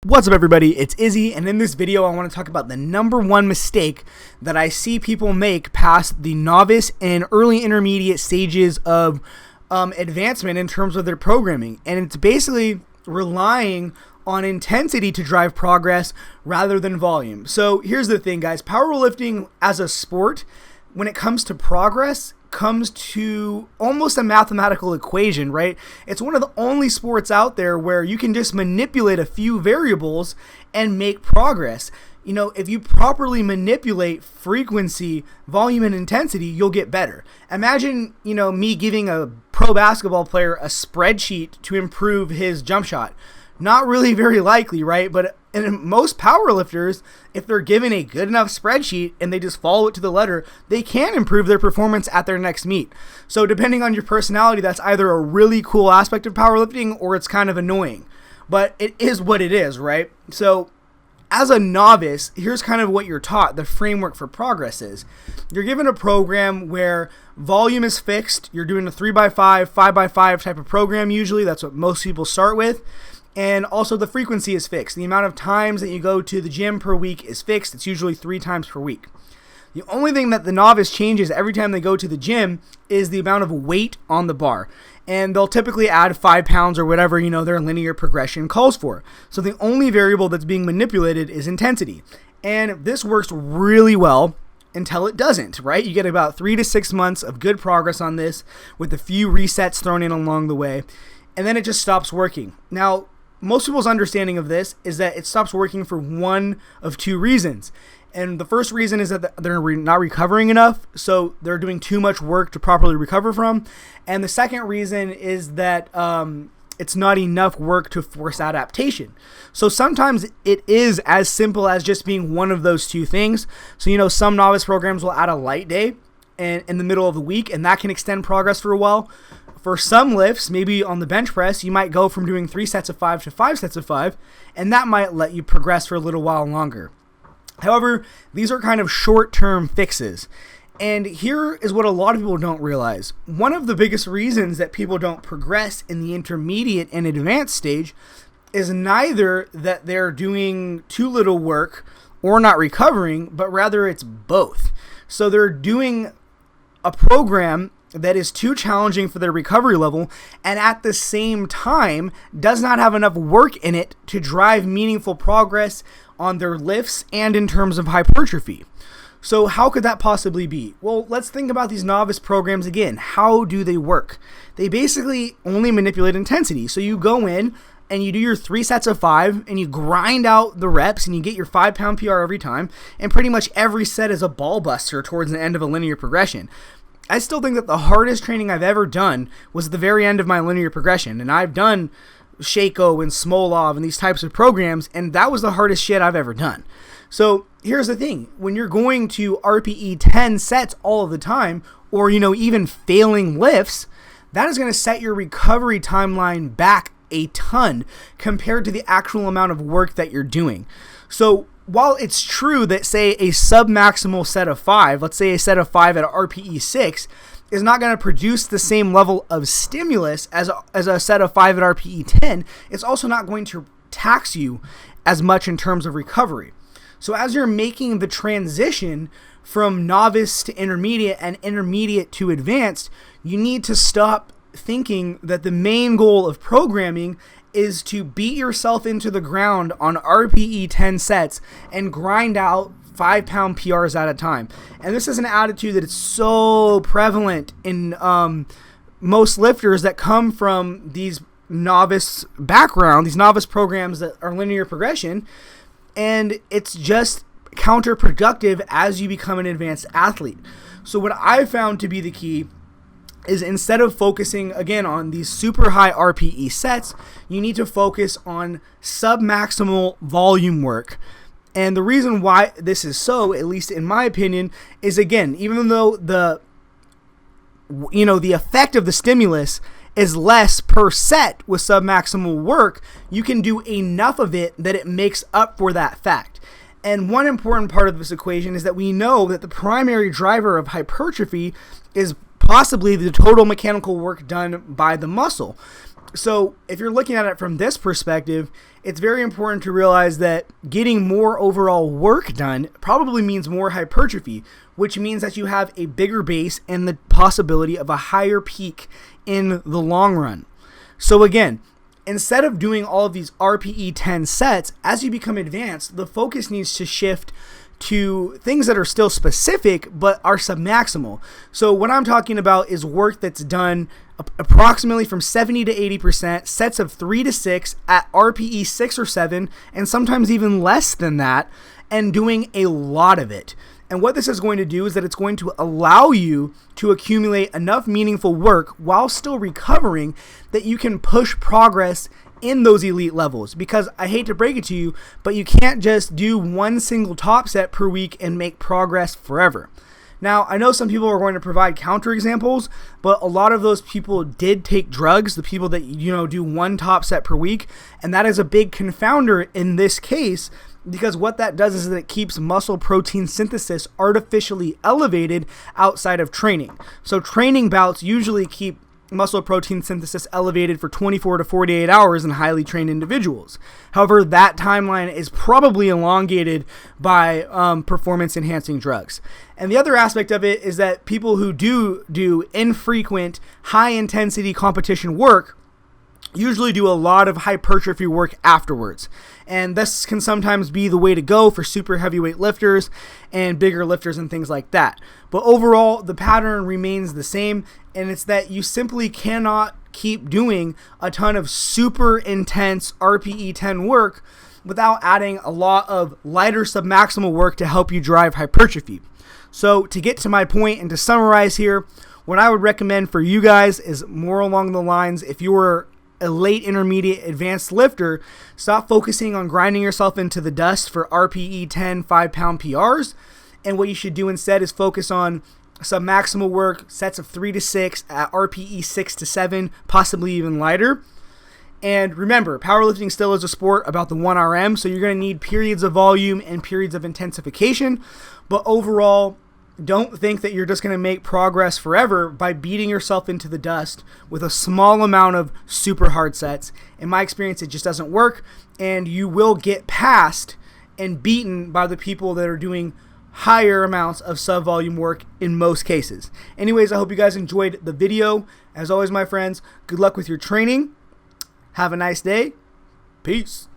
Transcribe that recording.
What's up everybody, it's Izzy, and in this video I want to talk about the number one mistake that I see people make past the novice and early intermediate stages of advancement in terms of their programming. And it's basically relying on intensity to drive progress rather than volume. So here's the thing, guys. Powerlifting as a sport, when it comes to progress, comes to almost a mathematical equation, right? It's one of the only sports out there where you can just manipulate a few variables and make progress. You know, if you properly manipulate frequency, volume, and intensity, you'll get better. Imagine, me giving a pro basketball player a spreadsheet to improve his jump shot. Not really very likely, right? But in most powerlifters, if they're given a good enough spreadsheet and they just follow it to the letter, they can improve their performance at their next meet. So depending on your personality, that's either a really cool aspect of powerlifting or it's kind of annoying. But it is what it is, right? So as a novice, here's kind of what you're taught, the framework for progress is. You're given a program where volume is fixed. You're doing a 3x5, 5x5 type of program usually. That's what most people start with. And also the frequency is fixed. The amount of times that you go to the gym per week is fixed. It's usually 3 times per week. The only thing that the novice changes every time they go to the gym is the amount of weight on the bar. And they'll typically add 5 pounds or whatever, their linear progression calls for. So the only variable that's being manipulated is intensity. And this works really well until it doesn't, right? You get about 3 to 6 months of good progress on this with a few resets thrown in along the way. And then it just stops working. Now, most people's understanding of this is that it stops working for one of 2 reasons. And the first reason is that they're not recovering enough, so they're doing too much work to properly recover from. And the second reason is that it's not enough work to force adaptation. So sometimes it is as simple as just being one of those 2 things. So, some novice programs will add a light day in the middle of the week, and that can extend progress for a while. For some lifts, maybe on the bench press, you might go from doing 3 sets of 5 to 5 sets of 5, and that might let you progress for a little while longer. However, these are kind of short-term fixes. And here is what a lot of people don't realize. One of the biggest reasons that people don't progress in the intermediate and advanced stage is neither that they're doing too little work or not recovering, but rather it's both. So they're doing a program that is too challenging for their recovery level and at the same time does not have enough work in it to drive meaningful progress on their lifts and in terms of hypertrophy. So how could that possibly be? Well, let's think about these novice programs again. How do they work? They basically only manipulate intensity. So you go in and you do your 3 sets of 5 and you grind out the reps and you get your 5-pound PR every time, and pretty much every set is a ball buster towards the end of a linear progression. I still think that the hardest training I've ever done was at the very end of my linear progression. And I've done Shaco and Smolov and these types of programs, and that was the hardest shit I've ever done. So here's the thing. When you're going to RPE 10 sets all of the time, or, even failing lifts, that is going to set your recovery timeline back a ton compared to the actual amount of work that you're doing. So while it's true that, say, a submaximal set of 5, let's say a set of 5 at RPE 6, is not going to produce the same level of stimulus as a set of 5 at RPE 10, it's also not going to tax you as much in terms of recovery. So as you're making the transition from novice to intermediate and intermediate to advanced, you need to stop thinking that the main goal of programming is to beat yourself into the ground on RPE 10 sets and grind out 5-pound PRs at a time. And this is an attitude that is so prevalent in most lifters that come from these novice background, these novice programs that are linear progression, and it's just counterproductive as you become an advanced athlete. So what I found to be the key is, instead of focusing again on these super high RPE sets, you need to focus on submaximal volume work. And the reason why this is so, at least in my opinion, is, again, even though the effect of the stimulus is less per set with submaximal work, you can do enough of it that it makes up for that fact. And one important part of this equation is that we know that the primary driver of hypertrophy is possibly the total mechanical work done by the muscle. So if you're looking at it from this perspective, it's very important to realize that getting more overall work done probably means more hypertrophy, which means that you have a bigger base and the possibility of a higher peak in the long run. So again, instead of doing all of these RPE 10 sets, as you become advanced, the focus needs to shift to things that are still specific but are submaximal. So what I'm talking about is work that's done approximately from 70 to 80%, sets of 3 to 6 at RPE 6 or 7, and sometimes even less than that, and doing a lot of it. And what this is going to do is that it's going to allow you to accumulate enough meaningful work while still recovering that you can push progress in those elite levels. Because I hate to break it to you, but you can't just do one single top set per week and make progress forever. Now, I know some people are going to provide counterexamples, but a lot of those people did take drugs, the people that, do one top set per week, and that is a big confounder in this case, because what that does is that it keeps muscle protein synthesis artificially elevated outside of training. So training bouts usually keep muscle protein synthesis elevated for 24 to 48 hours in highly trained individuals. However, that timeline is probably elongated by performance enhancing drugs. And the other aspect of it is that people who do infrequent high intensity competition work usually do a lot of hypertrophy work afterwards. And this can sometimes be the way to go for super heavyweight lifters and bigger lifters and things like that. But overall, the pattern remains the same, and it's that you simply cannot keep doing a ton of super intense RPE 10 work without adding a lot of lighter submaximal work to help you drive hypertrophy. So to get to my point and to summarize here, what I would recommend for you guys is more along the lines, if you were a late intermediate advanced lifter, stop focusing on grinding yourself into the dust for RPE 10 5-pound PRs, and what you should do instead is focus on submaximal work, sets of 3 to 6 at RPE 6 to 7, possibly even lighter. And remember, powerlifting still is a sport about the 1RM, so you're going to need periods of volume and periods of intensification, but overall, don't think that you're just going to make progress forever by beating yourself into the dust with a small amount of super hard sets. In my experience, it just doesn't work, and you will get passed and beaten by the people that are doing higher amounts of sub-volume work in most cases. Anyways, I hope you guys enjoyed the video. As always, my friends, good luck with your training. Have a nice day. Peace.